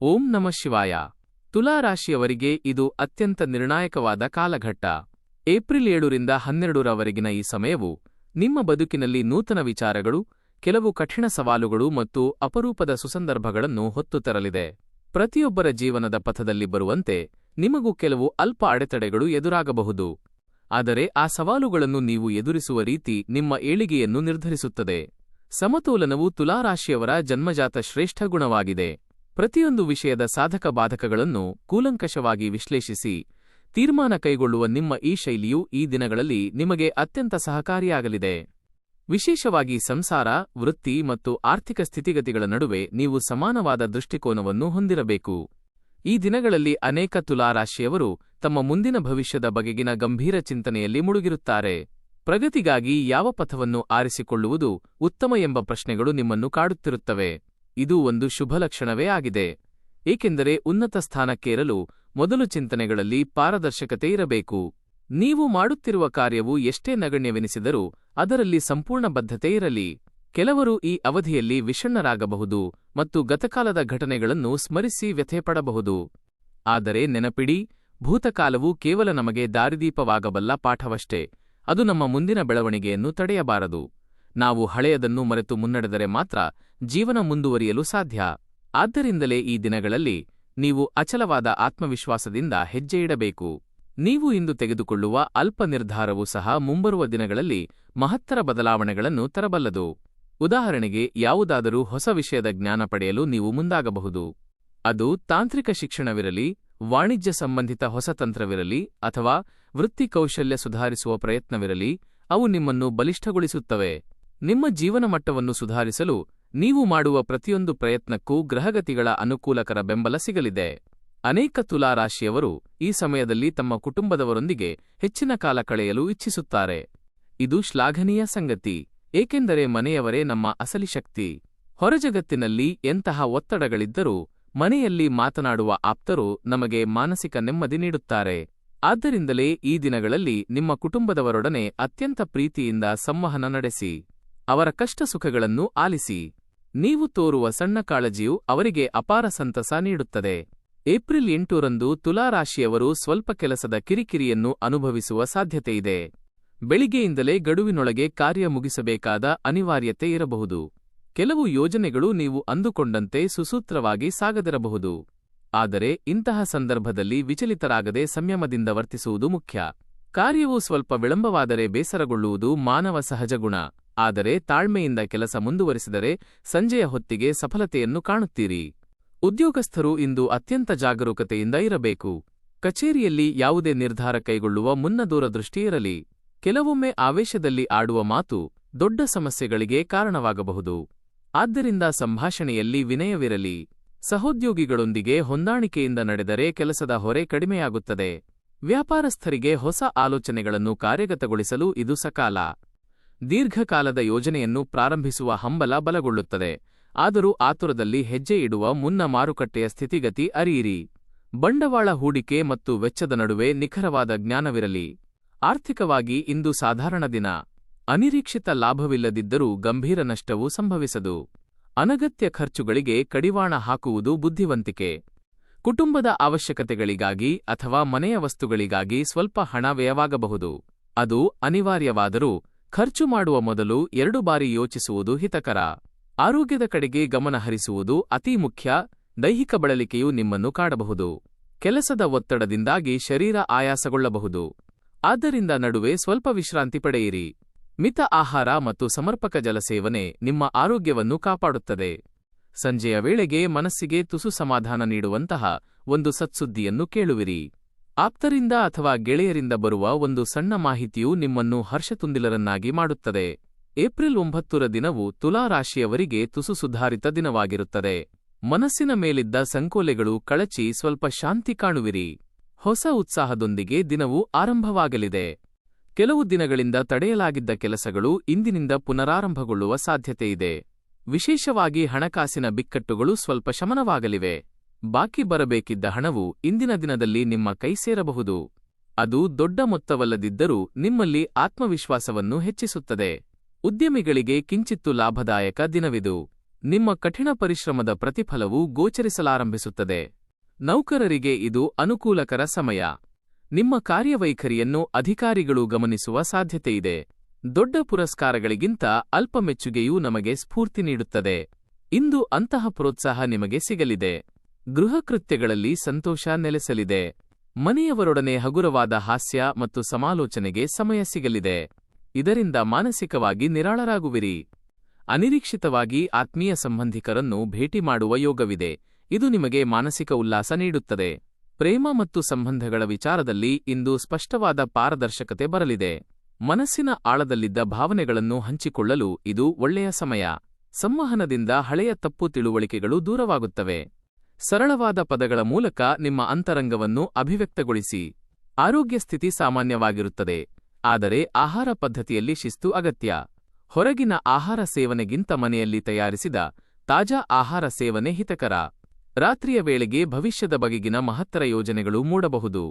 ಓಂ ನಮಃ ಶಿವಾಯ. ತುಲಾ ರಾಶಿಯವರಿಗೆ ಇದು ಅತ್ಯಂತ ನಿರ್ಣಾಯಕವಾದ ಕಾಲಘಟ್ಟ. ಏಪ್ರಿಲ್ 7ರಿಂದ 12ರವರೆಗಿನ ಈ ಸಮಯವು ನಿಮ್ಮ ಬದುಕಿನಲ್ಲಿ ನೂತನ ವಿಚಾರಗಳು, ಕೆಲವು ಕಠಿಣ ಸವಾಲುಗಳು ಮತ್ತು ಅಪರೂಪದ ಸುಸಂದರ್ಭಗಳನ್ನು ಹೊತ್ತು ತರಲಿದೆ. ಪ್ರತಿಯೊಬ್ಬರ ಜೀವನದ ಪಥದಲ್ಲಿ ಬರುವಂತೆ ನಿಮಗೂ ಕೆಲವು ಅಲ್ಪ ಅಡೆತಡೆಗಳು ಎದುರಾಗಬಹುದು. ಆದರೆ ಆ ಸವಾಲುಗಳನ್ನು ನೀವು ಎದುರಿಸುವ ರೀತಿ ನಿಮ್ಮ ಏಳಿಗೆಯನ್ನು ನಿರ್ಧರಿಸುತ್ತದೆ. ಸಮತೋಲನವು ತುಲಾರಾಶಿಯವರ ಜನ್ಮಜಾತ ಶ್ರೇಷ್ಠ ಗುಣವಾಗಿದೆ. ಪ್ರತಿಯೊಂದು ವಿಷಯದ ಸಾಧಕ ಬಾಧಕಗಳನ್ನು ಕೂಲಂಕಷವಾಗಿ ವಿಶ್ಲೇಷಿಸಿ ತೀರ್ಮಾನ ಕೈಗೊಳ್ಳುವ ನಿಮ್ಮ ಈ ಶೈಲಿಯು ಈ ದಿನಗಳಲ್ಲಿ ನಿಮಗೆ ಅತ್ಯಂತ ಸಹಕಾರಿಯಾಗಲಿದೆ. ವಿಶೇಷವಾಗಿ ಸಂಸಾರ, ವೃತ್ತಿ ಮತ್ತು ಆರ್ಥಿಕ ಸ್ಥಿತಿಗತಿಗಳ ನಡುವೆ ನೀವು ಸಮಾನವಾದ ದೃಷ್ಟಿಕೋನವನ್ನು ಹೊಂದಿರಬೇಕು. ಈ ದಿನಗಳಲ್ಲಿ ಅನೇಕ ತುಲಾರಾಶಿಯವರು ತಮ್ಮ ಮುಂದಿನ ಭವಿಷ್ಯದ ಬಗೆಗಿನ ಗಂಭೀರ ಚಿಂತನೆಯಲ್ಲಿ ಮುಳುಗಿರುತ್ತಾರೆ. ಪ್ರಗತಿಗಾಗಿ ಯಾವ ಪಥವನ್ನು ಆರಿಸಿಕೊಳ್ಳುವುದು ಉತ್ತಮ ಎಂಬ ಪ್ರಶ್ನೆಗಳು ನಿಮ್ಮನ್ನು ಕಾಡುತ್ತಿರುತ್ತವೆ. ಇದು ಒಂದು ಶುಭಲಕ್ಷಣವೇ ಆಗಿದೆ, ಏಕೆಂದರೆ ಉನ್ನತ ಸ್ಥಾನಕ್ಕೇರಲು ಮೊದಲು ಚಿಂತನೆಗಳಲ್ಲಿ ಪಾರದರ್ಶಕತೆ ಇರಬೇಕು. ನೀವು ಮಾಡುತ್ತಿರುವ ಕಾರ್ಯವು ಎಷ್ಟೇ ನಗಣ್ಯವೆನಿಸಿದರೂ ಅದರಲ್ಲಿ ಸಂಪೂರ್ಣ ಬದ್ಧತೆ ಇರಲಿ. ಕೆಲವರು ಈ ಅವಧಿಯಲ್ಲಿ ವಿಷಣ್ಣರಾಗಬಹುದು ಮತ್ತು ಗತಕಾಲದ ಘಟನೆಗಳನ್ನು ಸ್ಮರಿಸಿ ವ್ಯಥೆಪಡಬಹುದು. ಆದರೆ ನೆನಪಿಡಿ, ಭೂತಕಾಲವು ಕೇವಲ ನಮಗೆ ದಾರಿದೀಪವಾಗಬಲ್ಲ ಪಾಠವಷ್ಟೇ, ಅದು ನಮ್ಮ ಮುಂದಿನ ಬೆಳವಣಿಗೆಯನ್ನು ತಡೆಯಬಾರದು. ನಾವು ಹಳೆಯದನ್ನು ಮರೆತು ಮುನ್ನಡೆದರೆ ಮಾತ್ರ ಜೀವನ ಮುಂದುವರಿಯಲು ಸಾಧ್ಯ. ಆದ್ದರಿಂದಲೇ ಈ ದಿನಗಳಲ್ಲಿ ನೀವು ಅಚಲವಾದ ಆತ್ಮವಿಶ್ವಾಸದಿಂದ ಹೆಜ್ಜೆ ಇಡಬೇಕು. ನೀವು ಇಂದು ತೆಗೆದುಕೊಳ್ಳುವ ಅಲ್ಪ ನಿರ್ಧಾರವೂ ಸಹ ಮುಂಬರುವ ದಿನಗಳಲ್ಲಿ ಮಹತ್ತರ ಬದಲಾವಣೆಗಳನ್ನು ತರಬಲ್ಲದು. ಉದಾಹರಣೆಗೆ, ಯಾವುದಾದರೂ ಹೊಸ ವಿಷಯದ ಜ್ಞಾನ ಪಡೆಯಲು ನೀವು ಮುಂದಾಗಬಹುದು. ಅದು ತಾಂತ್ರಿಕ ಶಿಕ್ಷಣವಿರಲಿ, ವಾಣಿಜ್ಯ ಸಂಬಂಧಿತ ಹೊಸ ತಂತ್ರವಿರಲಿ ಅಥವಾ ವೃತ್ತಿ ಕೌಶಲ್ಯ ಸುಧಾರಿಸುವ ಪ್ರಯತ್ನವಿರಲಿ, ಅವು ನಿಮ್ಮನ್ನು ಬಲಿಷ್ಠಗೊಳಿಸುತ್ತವೆ. ನಿಮ್ಮ ಜೀವನ ಮಟ್ಟವನ್ನು ಸುಧಾರಿಸಲು ನೀವು ಮಾಡುವ ಪ್ರತಿಯೊಂದು ಪ್ರಯತ್ನಕ್ಕೂ ಗ್ರಹಗತಿಗಳ ಅನುಕೂಲಕರ ಬೆಂಬಲ ಸಿಗಲಿದೆ. ಅನೇಕ ತುಲಾರಾಶಿಯವರು ಈ ಸಮಯದಲ್ಲಿ ತಮ್ಮ ಕುಟುಂಬದವರೊಂದಿಗೆ ಹೆಚ್ಚಿನ ಕಾಲ ಕಳೆಯಲು ಇಚ್ಛಿಸುತ್ತಾರೆ. ಇದು ಶ್ಲಾಘನೀಯ ಸಂಗತಿ, ಏಕೆಂದರೆ ಮನೆಯವರೇ ನಮ್ಮ ಅಸಲಿ ಶಕ್ತಿ. ಹೊರಜಗತ್ತಿನಲ್ಲಿ ಎಂತಹ ಒತ್ತಡಗಳಿದ್ದರೂ ಮನೆಯಲ್ಲಿ ಮಾತನಾಡುವ ಆಪ್ತರು ನಮಗೆ ಮಾನಸಿಕ ನೆಮ್ಮದಿ ನೀಡುತ್ತಾರೆ. ಆದ್ದರಿಂದಲೇ ಈ ದಿನಗಳಲ್ಲಿ ನಿಮ್ಮ ಕುಟುಂಬದವರೊಡನೆ ಅತ್ಯಂತ ಪ್ರೀತಿಯಿಂದ ಸಂವಹನ ನಡೆಸಿ. ಅವರ ಕಷ್ಟ ಸುಖಗಳನ್ನು ಆಲಿಸಿ. ನೀವು ತೋರುವ ಸಣ್ಣ ಕಾಳಜಿಯು ಅವರಿಗೆ ಅಪಾರ ಸಂತಸ ನೀಡುತ್ತದೆ. ಏಪ್ರಿಲ್ 8ರಂದು ತುಲಾರಾಶಿಯವರು ಸ್ವಲ್ಪ ಕೆಲಸದ ಕಿರಿಕಿರಿಯನ್ನು ಅನುಭವಿಸುವ ಸಾಧ್ಯತೆಯಿದೆ. ಬೆಳಿಗ್ಗೆಯಿಂದಲೇ ಗಡುವಿನೊಳಗೆ ಕಾರ್ಯ ಮುಗಿಸಬೇಕಾದ ಅನಿವಾರ್ಯತೆ ಇರಬಹುದು. ಕೆಲವು ಯೋಜನೆಗಳು ನೀವು ಅಂದುಕೊಂಡಂತೆ ಸುಸೂತ್ರವಾಗಿ ಸಾಗದಿರಬಹುದು. ಆದರೆ ಇಂತಹ ಸಂದರ್ಭದಲ್ಲಿ ವಿಚಲಿತರಾಗದೆ ಸಂಯಮದಿಂದ ವರ್ತಿಸುವುದು ಮುಖ್ಯ. ಕಾರ್ಯವು ಸ್ವಲ್ಪ ವಿಳಂಬವಾದರೆ ಬೇಸರಗೊಳ್ಳುವುದು ಮಾನವ ಸಹಜ ಗುಣ. ಆದರೆ ತಾಳ್ಮೆಯಿಂದ ಕೆಲಸ ಮುಂದುವರಿಸಿದರೆ ಸಂಜೆಯ ಹೊತ್ತಿಗೆ ಸಫಲತೆಯನ್ನು ಕಾಣುತ್ತೀರಿ. ಉದ್ಯೋಗಸ್ಥರು ಇಂದು ಅತ್ಯಂತ ಜಾಗರೂಕತೆಯಿಂದ ಇರಬೇಕು. ಕಚೇರಿಯಲ್ಲಿ ಯಾವುದೇ ನಿರ್ಧಾರ ಕೈಗೊಳ್ಳುವ ಮುನ್ನ ದೂರದೃಷ್ಟಿ ಇರಲಿ. ಕೆಲವೊಮ್ಮೆ ಆವೇಶದಲ್ಲಿ ಆಡುವ ಮಾತು ದೊಡ್ಡ ಸಮಸ್ಯೆಗಳಿಗೆ ಕಾರಣವಾಗಬಹುದು. ಆದ್ದರಿಂದ ಸಂಭಾಷಣೆಯಲ್ಲಿ ವಿನಯವಿರಲಿ. ಸಹೋದ್ಯೋಗಿಗಳೊಂದಿಗೆ ಹೊಂದಾಣಿಕೆಯಿಂದ ನಡೆದರೆ ಕೆಲಸದ ಹೊರೆ ಕಡಿಮೆಯಾಗುತ್ತದೆ. ವ್ಯಾಪಾರಸ್ಥರಿಗೆ ಹೊಸ ಆಲೋಚನೆಗಳನ್ನು ಕಾರ್ಯಗತಗೊಳಿಸಲು ಇದು ಸಕಾಲ. ದೀರ್ಘಕಾಲದ ಯೋಜನೆಯನ್ನು ಪ್ರಾರಂಭಿಸುವ ಹಂಬಲ ಬಲಗೊಳ್ಳುತ್ತದೆ. ಆದರೂ ಆತುರದಲ್ಲಿ ಹೆಜ್ಜೆ ಇಡುವ ಮುನ್ನ ಮಾರುಕಟ್ಟೆಯ ಸ್ಥಿತಿಗತಿ ಅರಿಯಿರಿ. ಬಂಡವಾಳ ಹೂಡಿಕೆ ಮತ್ತು ವೆಚ್ಚದ ನಡುವೆ ನಿಖರವಾದ ಜ್ಞಾನವಿರಲಿ. ಆರ್ಥಿಕವಾಗಿ ಇಂದು ಸಾಧಾರಣ ದಿನ. ಅನಿರೀಕ್ಷಿತ ಲಾಭವಿಲ್ಲದಿದ್ದರೂ ಗಂಭೀರ ನಷ್ಟವೂ ಸಂಭವಿಸದು. ಅನಗತ್ಯ ಖರ್ಚುಗಳಿಗೆ ಕಡಿವಾಣ ಹಾಕುವುದು ಬುದ್ಧಿವಂತಿಕೆ. ಕುಟುಂಬದ ಅವಶ್ಯಕತೆಗಳಿಗಾಗಿ ಅಥವಾ ಮನೆಯ ವಸ್ತುಗಳಿಗಾಗಿ ಸ್ವಲ್ಪ ಹಣ ವ್ಯಯವಾಗಬಹುದು. ಅದು ಅನಿವಾರ್ಯವಾದರೂ ಖರ್ಚು ಮಾಡುವ ಮೊದಲು 2 ಬಾರಿ ಯೋಚಿಸುವುದು ಹಿತಕರ. ಆರೋಗ್ಯದ ಕಡೆಗೆ ಗಮನ ಹರಿಸುವುದು ಅತೀ ಮುಖ್ಯ. ದೈಹಿಕ ಬಳಲಿಕೆಯು ನಿಮ್ಮನ್ನು ಕಾಡಬಹುದು. ಕೆಲಸದ ಒತ್ತಡದಿಂದಾಗಿ ಶರೀರ ಆಯಾಸಗೊಳ್ಳಬಹುದು. ಆದ್ದರಿಂದ ನಡುವೆ ಸ್ವಲ್ಪ ವಿಶ್ರಾಂತಿ ಪಡೆಯಿರಿ. ಮಿತ ಆಹಾರ ಮತ್ತು ಸಮರ್ಪಕ ಜಲಸೇವನೆ ನಿಮ್ಮ ಆರೋಗ್ಯವನ್ನು ಕಾಪಾಡುತ್ತದೆ. ಸಂಜೆಯ ವೇಳೆಗೆ ಮನಸ್ಸಿಗೆ ತುಸು ಸಮಾಧಾನ ನೀಡುವಂತಹ ಒಂದು ಸತ್ಸುದ್ದಿಯನ್ನು ಕೇಳುವಿರಿ. ಆಪ್ತರಿಂದ ಅಥವಾ ಗೆಳೆಯರಿಂದ ಬರುವ ಒಂದು ಸಣ್ಣ ಮಾಹಿತಿಯು ನಿಮ್ಮನ್ನು ಹರ್ಷತುಂದಿಲರನ್ನಾಗಿ ಮಾಡುತ್ತದೆ. ಏಪ್ರಿಲ್ 9ರ ದಿನವು ತುಲಾರಾಶಿಯವರಿಗೆ ತುಸು ಸುಧಾರಿತ ದಿನವಾಗಿರುತ್ತದೆ. ಮನಸ್ಸಿನ ಮೇಲಿದ್ದ ಸಂಕೋಲೆಗಳು ಕಳಚಿ ಸ್ವಲ್ಪ ಶಾಂತಿ ಕಾಣುವಿರಿ. ಹೊಸ ಉತ್ಸಾಹದೊಂದಿಗೆ ದಿನವು ಆರಂಭವಾಗಲಿದೆ. ಕೆಲವು ದಿನಗಳಿಂದ ತಡೆಯಲಾಗಿದ್ದ ಕೆಲಸಗಳು ಇಂದಿನಿಂದ ಪುನರಾರಂಭಗೊಳ್ಳುವ ಸಾಧ್ಯತೆಯಿದೆ. ವಿಶೇಷವಾಗಿ ಹಣಕಾಸಿನ ಬಿಕ್ಕಟ್ಟುಗಳು ಸ್ವಲ್ಪ ಶಮನವಾಗಲಿವೆ. ಬಾಕಿ ಬರಬೇಕಿದ್ದ ಹಣವು ಇಂದಿನ ದಿನದಲ್ಲಿ ನಿಮ್ಮ ಕೈ ಸೇರಬಹುದು. ಅದು ದೊಡ್ಡ ಮೊತ್ತವಲ್ಲದಿದ್ದರೂ ನಿಮ್ಮಲ್ಲಿ ಆತ್ಮವಿಶ್ವಾಸವನ್ನು ಹೆಚ್ಚಿಸುತ್ತದೆ. ಉದ್ಯಮಿಗಳಿಗೆ ಕಿಂಚಿತ್ತು ಲಾಭದಾಯಕ ದಿನವಿದು. ನಿಮ್ಮ ಕಠಿಣ ಪರಿಶ್ರಮದ ಪ್ರತಿಫಲವು ಗೋಚರಿಸಲಾರಂಭಿಸುತ್ತದೆ. ನೌಕರರಿಗೆ ಇದು ಅನುಕೂಲಕರ ಸಮಯ. ನಿಮ್ಮ ಕಾರ್ಯವೈಖರಿಯನ್ನು ಅಧಿಕಾರಿಗಳು ಗಮನಿಸುವ ಸಾಧ್ಯತೆಯಿದೆ. ದೊಡ್ಡ ಪುರಸ್ಕಾರಗಳಿಗಿಂತ ಅಲ್ಪ ಮೆಚ್ಚುಗೆಯೂ ನಮಗೆ ಸ್ಫೂರ್ತಿ ನೀಡುತ್ತದೆ. ಇಂದು ಅಂತಹ ಪ್ರೋತ್ಸಾಹ ನಿಮಗೆ ಸಿಗಲಿದೆ. ಗೃಹಕೃತ್ಯಗಳಲ್ಲಿ ಸಂತೋಷ ನೆಲೆಸಲಿದೆ. ಮನೆಯವರೊಡನೆ ಹಗುರವಾದ ಹಾಸ್ಯ ಮತ್ತು ಸಮಾಲೋಚನೆಗೆ ಸಮಯ ಸಿಗಲಿದೆ. ಇದರಿಂದ ಮಾನಸಿಕವಾಗಿ ನಿರಾಳರಾಗುವಿರಿ. ಅನಿರೀಕ್ಷಿತವಾಗಿ ಆತ್ಮೀಯ ಸಂಬಂಧಿಕರನ್ನು ಭೇಟಿ ಮಾಡುವ ಯೋಗವಿದೆ. ಇದು ನಿಮಗೆ ಮಾನಸಿಕ ಉಲ್ಲಾಸ ನೀಡುತ್ತದೆ. ಪ್ರೇಮ ಮತ್ತು ಸಂಬಂಧಗಳ ವಿಚಾರದಲ್ಲಿ ಇಂದು ಸ್ಪಷ್ಟವಾದ ಪಾರದರ್ಶಕತೆ ಬರಲಿದೆ. ಮನಸ್ಸಿನ ಆಳದಲ್ಲಿದ್ದ ಭಾವನೆಗಳನ್ನು ಹಂಚಿಕೊಳ್ಳಲು ಇದು ಒಳ್ಳೆಯ ಸಮಯ. ಸಂವಹನದಿಂದ ಹಳೆಯ ತಪ್ಪು ತಿಳುವಳಿಕೆಗಳು ದೂರವಾಗುತ್ತವೆ. ಸರಳವಾದ ಪದಗಳ ಮೂಲಕ ನಿಮ್ಮ ಅಂತರಂಗವನ್ನು ಅಭಿವ್ಯಕ್ತಗೊಳಿಸಿ. ಆರೋಗ್ಯ ಸ್ಥಿತಿ ಸಾಮಾನ್ಯವಾಗಿರುತ್ತದೆ, ಆದರೆ ಆಹಾರ ಪದ್ಧತಿಯಲ್ಲಿ ಶಿಸ್ತು ಅಗತ್ಯ. ಹೊರಗಿನ ಆಹಾರ ಸೇವನೆಗಿಂತ ಮನೆಯಲ್ಲಿ ತಯಾರಿಸಿದ ತಾಜಾ ಆಹಾರ ಸೇವನೆ ಹಿತಕರ. ರಾತ್ರಿಯ ವೇಳೆಗೆ ಭವಿಷ್ಯದ ಬಗೆಗಿನ ಮಹತ್ತರ ಯೋಜನೆಗಳು ಮೂಡಬಹುದು.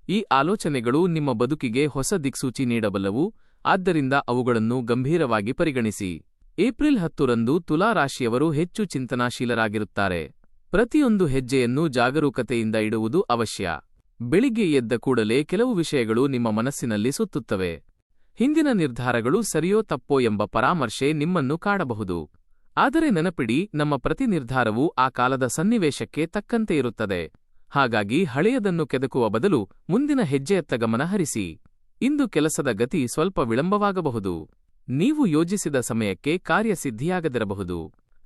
ಈ ಆಲೋಚನೆಗಳು ನಿಮ್ಮ ಬದುಕಿಗೆ ಹೊಸ ದಿಕ್ಸೂಚಿ ನೀಡಬಲ್ಲವು, ಆದ್ದರಿಂದ ಅವುಗಳನ್ನು ಗಂಭೀರವಾಗಿ ಪರಿಗಣಿಸಿ. ಏಪ್ರಿಲ್ 10ರಂದು ತುಲಾ ರಾಶಿಯವರು ಹೆಚ್ಚು ಚಿಂತನಾಶೀಲರಾಗಿರುತ್ತಾರೆ. ಪ್ರತಿಯೊಂದು ಹೆಜ್ಜೆಯನ್ನು ಜಾಗರೂಕತೆಯಿಂದ ಇಡುವುದು ಅವಶ್ಯ. ಬೆಳಿಗ್ಗೆ ಎದ್ದ ಕೂಡಲೇ ಕೆಲವು ವಿಷಯಗಳು ನಿಮ್ಮ ಮನಸ್ಸಿನಲ್ಲಿ ಸುತ್ತುತ್ತವೆ. ಹಿಂದಿನ ನಿರ್ಧಾರಗಳು ಸರಿಯೋ ತಪ್ಪೋ ಎಂಬ ಪರಾಮರ್ಶೆ ನಿಮ್ಮನ್ನು ಕಾಡಬಹುದು. ಆದರೆ ನೆನಪಿಡಿ, ನಮ್ಮ ಪ್ರತಿ ನಿರ್ಧಾರವೂ ಆ ಕಾಲದ ಸನ್ನಿವೇಶಕ್ಕೆ ತಕ್ಕಂತೆ ಇರುತ್ತದೆ. ಹಾಗಾಗಿ ಹಳೆಯದನ್ನು ಕೆದಕುವ ಬದಲು ಮುಂದಿನ ಹೆಜ್ಜೆಯತ್ತ ಗಮನ ಹರಿಸಿ. ಇಂದು ಕೆಲಸದ ಗತಿ ಸ್ವಲ್ಪ ವಿಳಂಬವಾಗಬಹುದು. ನೀವು ಯೋಜಿಸಿದ ಸಮಯಕ್ಕೆ ಕಾರ್ಯಸಿದ್ಧಿಯಾಗದಿರಬಹುದು.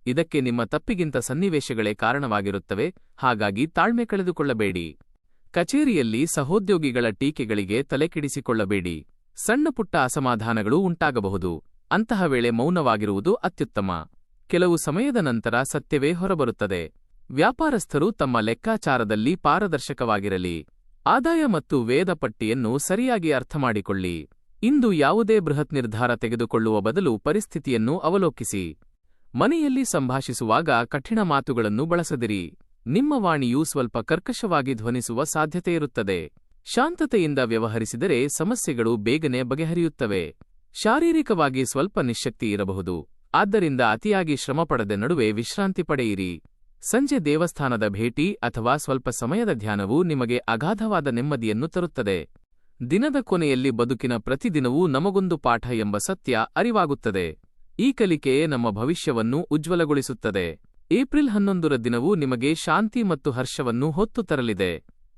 ಇದಕ್ಕೆ ನಿಮ್ಮ ತಪ್ಪಿಗಿಂತ ಸನ್ನಿವೇಶಗಳೇ ಕಾರಣವಾಗಿರುತ್ತವೆ, ಹಾಗಾಗಿ ತಾಳ್ಮೆ ಕಳೆದುಕೊಳ್ಳಬೇಡಿ. ಕಚೇರಿಯಲ್ಲಿ ಸಹೋದ್ಯೋಗಿಗಳ ಟೀಕೆಗಳಿಗೆ ತಲೆಕೆಡಿಸಿಕೊಳ್ಳಬೇಡಿ. ಸಣ್ಣಪುಟ್ಟ ಅಸಮಾಧಾನಗಳು ಉಂಟಾಗಬಹುದು. ಅಂತಹ ವೇಳೆ ಮೌನವಾಗಿರುವುದು ಅತ್ಯುತ್ತಮ. ಕೆಲವು ಸಮಯದ ನಂತರ ಸತ್ಯವೇ ಹೊರಬರುತ್ತದೆ. ವ್ಯಾಪಾರಸ್ಥರು ತಮ್ಮ ಲೆಕ್ಕಾಚಾರದಲ್ಲಿ ಪಾರದರ್ಶಕವಾಗಿರಲಿ. ಆದಾಯ ಮತ್ತು ವೇದ ಪಟ್ಟಿಯನ್ನು ಸರಿಯಾಗಿ ಅರ್ಥಮಾಡಿಕೊಳ್ಳಿ. ಇಂದು ಯಾವುದೇ ಬೃಹತ್ ನಿರ್ಧಾರ ತೆಗೆದುಕೊಳ್ಳುವ ಬದಲು ಪರಿಸ್ಥಿತಿಯನ್ನು ಅವಲೋಕಿಸಿ. ಮನೆಯಲ್ಲಿ ಸಂಭಾಷಿಸುವಾಗ ಕಠಿಣ ಮಾತುಗಳನ್ನು ಬಳಸದಿರಿ. ನಿಮ್ಮ ವಾಣಿಯು ಸ್ವಲ್ಪ ಕರ್ಕಶವಾಗಿ ಧ್ವನಿಸುವ ಸಾಧ್ಯತೆಯಿರುತ್ತದೆ. ಶಾಂತತೆಯಿಂದ ವ್ಯವಹರಿಸಿದರೆ ಸಮಸ್ಯೆಗಳು ಬೇಗನೆ ಬಗೆಹರಿಯುತ್ತವೆ. ಶಾರೀರಿಕವಾಗಿ ಸ್ವಲ್ಪ ನಿಶ್ಶಕ್ತಿ ಇರಬಹುದು, ಆದ್ದರಿಂದ ಅತಿಯಾಗಿ ಶ್ರಮಪಡದೆ ನಡುವೆ ವಿಶ್ರಾಂತಿ ಪಡೆಯಿರಿ. ಸಂಜೆ ದೇವಸ್ಥಾನದ ಭೇಟಿ ಅಥವಾ ಸ್ವಲ್ಪ ಸಮಯದ ಧ್ಯಾನವು ನಿಮಗೆ ಅಗಾಧವಾದ ನೆಮ್ಮದಿಯನ್ನು ತರುತ್ತದೆ. ದಿನದ ಕೊನೆಯಲ್ಲಿ ಬದುಕಿನ ಪ್ರತಿದಿನವೂ ನಮಗೊಂದು ಪಾಠ ಎಂಬ ಸತ್ಯ ಅರಿವಾಗುತ್ತದೆ. ಈ ಕಲಿಕೆಯೇ ನಮ್ಮ ಭವಿಷ್ಯವನ್ನು ಉಜ್ವಲಗೊಳಿಸುತ್ತದೆ. ಏಪ್ರಿಲ್ 11ರ ದಿನವು ನಿಮಗೆ ಶಾಂತಿ ಮತ್ತು ಹರ್ಷವನ್ನು ಹೊತ್ತು ತರಲಿದೆ.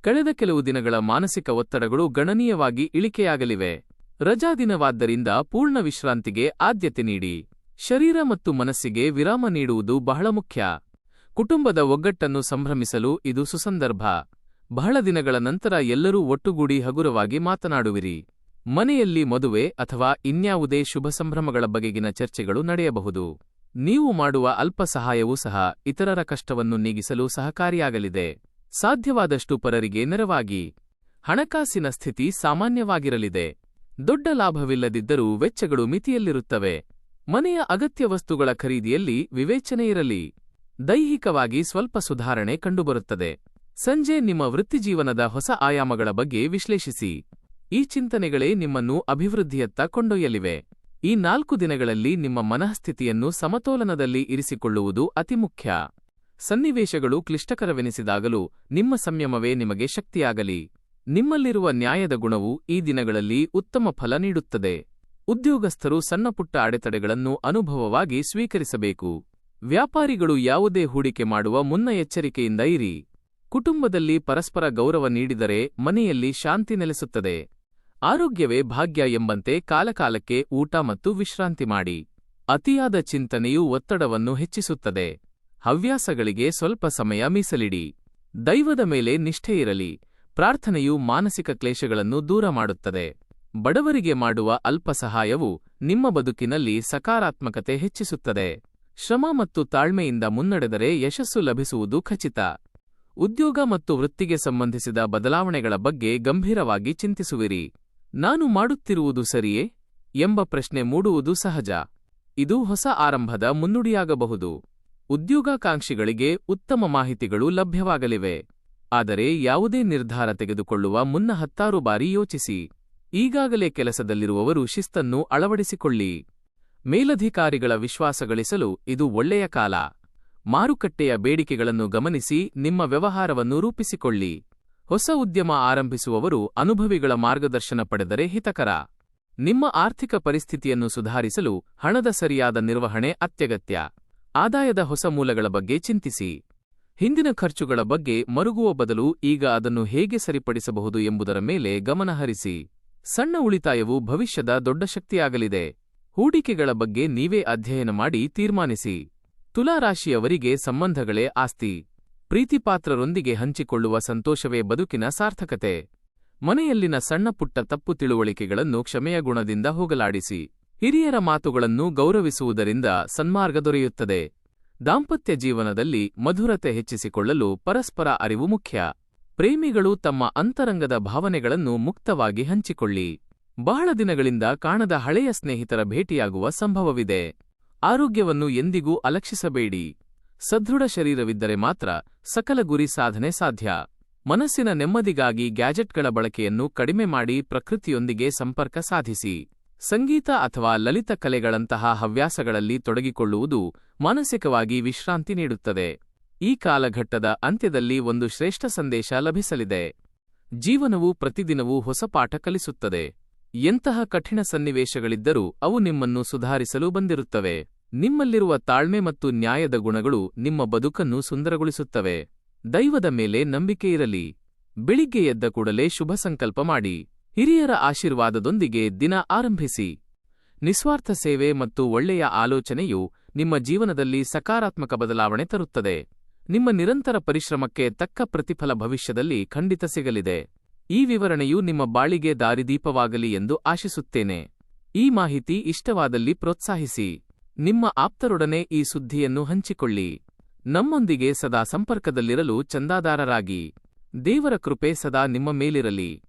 ಕಳೆದ ಕೆಲವು ದಿನಗಳ ಮಾನಸಿಕ ಒತ್ತಡಗಳು ಗಣನೀಯವಾಗಿ ಇಳಿಕೆಯಾಗಲಿವೆ. ರಜಾದಿನವಾದ್ದರಿಂದ ಪೂರ್ಣ ವಿಶ್ರಾಂತಿಗೆ ಆದ್ಯತೆ ನೀಡಿ. ಶರೀರ ಮತ್ತು ಮನಸ್ಸಿಗೆ ವಿರಾಮ ನೀಡುವುದು ಬಹಳ ಮುಖ್ಯ. ಕುಟುಂಬದ ಒಗ್ಗಟ್ಟನ್ನು ಸಂಭ್ರಮಿಸಲು ಇದು ಸುಸಂದರ್ಭ. ಬಹಳ ದಿನಗಳ ನಂತರ ಎಲ್ಲರೂ ಒಟ್ಟುಗೂಡಿ ಹಗುರವಾಗಿ ಮಾತನಾಡುವಿರಿ. ಮನೆಯಲ್ಲಿ ಮದುವೆ ಅಥವಾ ಇನ್ಯಾವುದೇ ಶುಭ ಸಂಭ್ರಮಗಳ ಬಗೆಗಿನ ಚರ್ಚೆಗಳು ನಡೆಯಬಹುದು. ನೀವು ಮಾಡುವ ಅಲ್ಪ ಸಹಾಯವೂ ಸಹ ಇತರರ ಕಷ್ಟವನ್ನು ನೀಗಿಸಲು ಸಹಕಾರಿಯಾಗಲಿದೆ. ಸಾಧ್ಯವಾದಷ್ಟು ಪರರಿಗೆ ನೆರವಾಗಿ. ಹಣಕಾಸಿನ ಸ್ಥಿತಿ ಸಾಮಾನ್ಯವಾಗಿರಲಿದೆ. ದೊಡ್ಡ ಲಾಭವಿಲ್ಲದಿದ್ದರೂ ವೆಚ್ಚಗಳು ಮಿತಿಯಲ್ಲಿರುತ್ತವೆ. ಮನೆಯ ಅಗತ್ಯ ವಸ್ತುಗಳ ಖರೀದಿಯಲ್ಲಿ ವಿವೇಚನೆಯಿರಲಿ. ದೈಹಿಕವಾಗಿ ಸ್ವಲ್ಪ ಸುಧಾರಣೆ ಕಂಡುಬರುತ್ತದೆ. ಸಂಜೆ ನಿಮ್ಮ ವೃತ್ತಿಜೀವನದ ಹೊಸ ಆಯಾಮಗಳ ಬಗ್ಗೆ ವಿಶ್ಲೇಷಿಸಿ. ಈ ಚಿಂತನೆಗಳೇ ನಿಮ್ಮನ್ನು ಅಭಿವೃದ್ಧಿಯತ್ತ ಕೊಂಡೊಯ್ಯಲಿವೆ. ಈ 4 ದಿನಗಳಲ್ಲಿ ನಿಮ್ಮ ಮನಃಸ್ಥಿತಿಯನ್ನು ಸಮತೋಲನದಲ್ಲಿ ಇರಿಸಿಕೊಳ್ಳುವುದು ಅತಿ ಮುಖ್ಯ. ಸನ್ನಿವೇಶಗಳು ಕ್ಲಿಷ್ಟಕರವೆನಿಸಿದಾಗಲೂ ನಿಮ್ಮ ಸಂಯಮವೇ ನಿಮಗೆ ಶಕ್ತಿಯಾಗಲಿ. ನಿಮ್ಮಲ್ಲಿರುವ ನ್ಯಾಯದ ಗುಣವು ಈ ದಿನಗಳಲ್ಲಿ ಉತ್ತಮ ಫಲ ನೀಡುತ್ತದೆ. ಉದ್ಯೋಗಸ್ಥರು ಸಣ್ಣಪುಟ್ಟ ಅಡೆತಡೆಗಳನ್ನು ಅನುಭವವಾಗಿ ಸ್ವೀಕರಿಸಬೇಕು. ವ್ಯಾಪಾರಿಗಳು ಯಾವುದೇ ಹೂಡಿಕೆ ಮಾಡುವ ಮುನ್ನ ಎಚ್ಚರಿಕೆಯಿಂದ ಇರಿ. ಕುಟುಂಬದಲ್ಲಿ ಪರಸ್ಪರ ಗೌರವ ನೀಡಿದರೆ ಮನೆಯಲ್ಲಿ ಶಾಂತಿ ನೆಲೆಸುತ್ತದೆ. ಆರೋಗ್ಯವೇ ಭಾಗ್ಯ ಎಂಬಂತೆ ಕಾಲಕಾಲಕ್ಕೆ ಊಟ ಮತ್ತು ವಿಶ್ರಾಂತಿ ಮಾಡಿ. ಅತಿಯಾದ ಚಿಂತನೆಯು ಒತ್ತಡವನ್ನು ಹೆಚ್ಚಿಸುತ್ತದೆ. ಹವ್ಯಾಸಗಳಿಗೆ ಸ್ವಲ್ಪ ಸಮಯ ಮೀಸಲಿಡಿ. ದೈವದ ಮೇಲೆ ನಿಷ್ಠೆಯಿರಲಿ. ಪ್ರಾರ್ಥನೆಯು ಮಾನಸಿಕ ಕ್ಲೇಶಗಳನ್ನು ದೂರ ಮಾಡುತ್ತದೆ. ಬಡವರಿಗೆ ಮಾಡುವ ಅಲ್ಪ ಸಹಾಯವು ನಿಮ್ಮ ಬದುಕಿನಲ್ಲಿ ಸಕಾರಾತ್ಮಕತೆ ಹೆಚ್ಚಿಸುತ್ತದೆ. ಶ್ರಮ ಮತ್ತು ತಾಳ್ಮೆಯಿಂದ ಮುನ್ನಡೆದರೆ ಯಶಸ್ಸು ಲಭಿಸುವುದು ಖಚಿತ. ಉದ್ಯೋಗ ಮತ್ತು ವೃತ್ತಿಗೆ ಸಂಬಂಧಿಸಿದ ಬದಲಾವಣೆಗಳ ಬಗ್ಗೆ ಗಂಭೀರವಾಗಿ ಚಿಂತಿಸುವಿರಿ. ನಾನು ಮಾಡುತ್ತಿರುವುದು ಸರಿಯೇ ಎಂಬ ಪ್ರಶ್ನೆ ಮೂಡುವುದು ಸಹಜ. ಇದು ಹೊಸ ಆರಂಭದ ಮುನ್ನುಡಿಯಾಗಬಹುದು. ಉದ್ಯೋಗಾಕಾಂಕ್ಷಿಗಳಿಗೆ ಉತ್ತಮ ಮಾಹಿತಿಗಳು ಲಭ್ಯವಾಗಲಿವೆ. ಆದರೆ ಯಾವುದೇ ನಿರ್ಧಾರ ತೆಗೆದುಕೊಳ್ಳುವ ಮುನ್ನ 10 ಬಾರಿ ಯೋಚಿಸಿ. ಈಗಾಗಲೇ ಕೆಲಸದಲ್ಲಿರುವವರು ಶಿಸ್ತನ್ನು ಅಳವಡಿಸಿಕೊಳ್ಳಿ. ಮೇಲಧಿಕಾರಿಗಳ ವಿಶ್ವಾಸ ಗಳಿಸಲು ಇದು ಒಳ್ಳೆಯ ಕಾಲ. ಮಾರುಕಟ್ಟೆಯ ಬೇಡಿಕೆಗಳನ್ನು ಗಮನಿಸಿ ನಿಮ್ಮ ವ್ಯವಹಾರವನ್ನು ರೂಪಿಸಿಕೊಳ್ಳಿ. ಹೊಸ ಉದ್ಯಮ ಆರಂಭಿಸುವವರು ಅನುಭವಿಗಳ ಮಾರ್ಗದರ್ಶನ ಪಡೆದರೆ ಹಿತಕರ. ನಿಮ್ಮ ಆರ್ಥಿಕ ಪರಿಸ್ಥಿತಿಯನ್ನು ಸುಧಾರಿಸಲು ಹಣದ ಸರಿಯಾದ ನಿರ್ವಹಣೆ ಅತ್ಯಗತ್ಯ. ಆದಾಯದ ಹೊಸ ಮೂಲಗಳ ಬಗ್ಗೆ ಚಿಂತಿಸಿ. ಹಿಂದಿನ ಖರ್ಚುಗಳ ಬಗ್ಗೆ ಮರುಗುವ ಬದಲು ಈಗ ಅದನ್ನು ಹೇಗೆ ಸರಿಪಡಿಸಬಹುದು ಎಂಬುದರ ಮೇಲೆ ಗಮನಹರಿಸಿ. ಸಣ್ಣ ಉಳಿತಾಯವು ಭವಿಷ್ಯದ ದೊಡ್ಡ ಶಕ್ತಿಯಾಗಲಿದೆ. ಹೂಡಿಕೆಗಳ ಬಗ್ಗೆ ನೀವೇ ಅಧ್ಯಯನ ಮಾಡಿ ತೀರ್ಮಾನಿಸಿ. ತುಲಾರಾಶಿಯವರಿಗೆ ಸಂಬಂಧಗಳೇ ಆಸ್ತಿ. ಪ್ರೀತಿಪಾತ್ರರೊಂದಿಗೆ ಹಂಚಿಕೊಳ್ಳುವ ಸಂತೋಷವೇ ಬದುಕಿನ ಸಾರ್ಥಕತೆ. ಮನೆಯಲ್ಲಿನ ಸಣ್ಣಪುಟ್ಟ ತಪ್ಪು ತಿಳುವಳಿಕೆಗಳನ್ನು ಕ್ಷಮೆಯ ಗುಣದಿಂದ ಹೋಗಲಾಡಿಸಿ. ಹಿರಿಯರ ಮಾತುಗಳನ್ನು ಗೌರವಿಸುವುದರಿಂದ ಸನ್ಮಾರ್ಗ ದೊರೆಯುತ್ತದೆ. ದಾಂಪತ್ಯ ಜೀವನದಲ್ಲಿ ಮಧುರತೆ ಹೆಚ್ಚಿಸಿಕೊಳ್ಳಲು ಪರಸ್ಪರ ಅರಿವು ಮುಖ್ಯ. ಪ್ರೇಮಿಗಳು ತಮ್ಮ ಅಂತರಂಗದ ಭಾವನೆಗಳನ್ನು ಮುಕ್ತವಾಗಿ ಹಂಚಿಕೊಳ್ಳಿ. ಬಹಳ ದಿನಗಳಿಂದ ಕಾಣದ ಹಳೆಯ ಸ್ನೇಹಿತರ ಭೇಟಿಯಾಗುವ ಸಂಭವವಿದೆ. ಆರೋಗ್ಯವನ್ನು ಎಂದಿಗೂ ಅಲಕ್ಷಿಸಬೇಡಿ. ಸದೃಢ ಶರೀರವಿದ್ದರೆ ಮಾತ್ರ ಸಕಲ ಗುರಿ ಸಾಧನೆ ಸಾಧ್ಯ. ಮನಸ್ಸಿನ ನೆಮ್ಮದಿಗಾಗಿ ಗ್ಯಾಜೆಟ್ಗಳ ಬಳಕೆಯನ್ನು ಕಡಿಮೆ ಮಾಡಿ ಪ್ರಕೃತಿಯೊಂದಿಗೆ ಸಂಪರ್ಕ ಸಾಧಿಸಿ. ಸಂಗೀತ ಅಥವಾ ಲಲಿತ ಕಲೆಗಳಂತಹ ಹವ್ಯಾಸಗಳಲ್ಲಿ ತೊಡಗಿಕೊಳ್ಳುವುದು ಮಾನಸಿಕವಾಗಿ ವಿಶ್ರಾಂತಿ ನೀಡುತ್ತದೆ. ಈ ಕಾಲಘಟ್ಟದ ಅಂತ್ಯದಲ್ಲಿ ಒಂದು ಶ್ರೇಷ್ಠ ಸಂದೇಶ ಲಭಿಸಲಿದೆ. ಜೀವನವು ಪ್ರತಿದಿನವೂ ಹೊಸ ಪಾಠ ಕಲಿಸುತ್ತದೆ. ಎಂತಹ ಕಠಿಣ ಸನ್ನಿವೇಶಗಳಿದ್ದರೂ ಅವು ನಿಮ್ಮನ್ನು ಸುಧಾರಿಸಲು ಬಂದಿರುತ್ತವೆ. ನಿಮ್ಮಲ್ಲಿರುವ ತಾಳ್ಮೆ ಮತ್ತು ನ್ಯಾಯದ ಗುಣಗಳು ನಿಮ್ಮ ಬದುಕನ್ನು ಸುಂದರಗೊಳಿಸುತ್ತವೆ. ದೈವದ ಮೇಲೆ ನಂಬಿಕೆಯಿರಲಿ. ಬೆಳಿಗ್ಗೆ ಎದ್ದ ಕೂಡಲೇ ಶುಭ ಸಂಕಲ್ಪ ಮಾಡಿ. ಹಿರಿಯರ ಆಶೀರ್ವಾದದೊಂದಿಗೆ ದಿನ ಆರಂಭಿಸಿ. ನಿಸ್ವಾರ್ಥ ಸೇವೆ ಮತ್ತು ಒಳ್ಳೆಯ ಆಲೋಚನೆಯು ನಿಮ್ಮ ಜೀವನದಲ್ಲಿ ಸಕಾರಾತ್ಮಕ ಬದಲಾವಣೆ ತರುತ್ತದೆ. ನಿಮ್ಮ ನಿರಂತರ ಪರಿಶ್ರಮಕ್ಕೆ ತಕ್ಕ ಪ್ರತಿಫಲ ಭವಿಷ್ಯದಲ್ಲಿ ಖಂಡಿತ ಸಿಗಲಿದೆ. ಈ ವಿವರಣೆಯು ನಿಮ್ಮ ಬಾಳಿಗೆ ದಾರಿದೀಪವಾಗಲಿ ಎಂದು ಆಶಿಸುತ್ತೇನೆ. ಈ ಮಾಹಿತಿ ಇಷ್ಟವಾದಲ್ಲಿ ಪ್ರೋತ್ಸಾಹಿಸಿ. ನಿಮ್ಮ ಆಪ್ತರೊಡನೆ ಈ ಸುದ್ದಿಯನ್ನು ಹಂಚಿಕೊಳ್ಳಿ. ನಮ್ಮೊಂದಿಗೆ ಸದಾ ಸಂಪರ್ಕದಲ್ಲಿರಲು ಚಂದಾದಾರರಾಗಿ. ದೇವರ ಕೃಪೆ ಸದಾ ನಿಮ್ಮ ಮೇಲಿರಲಿ.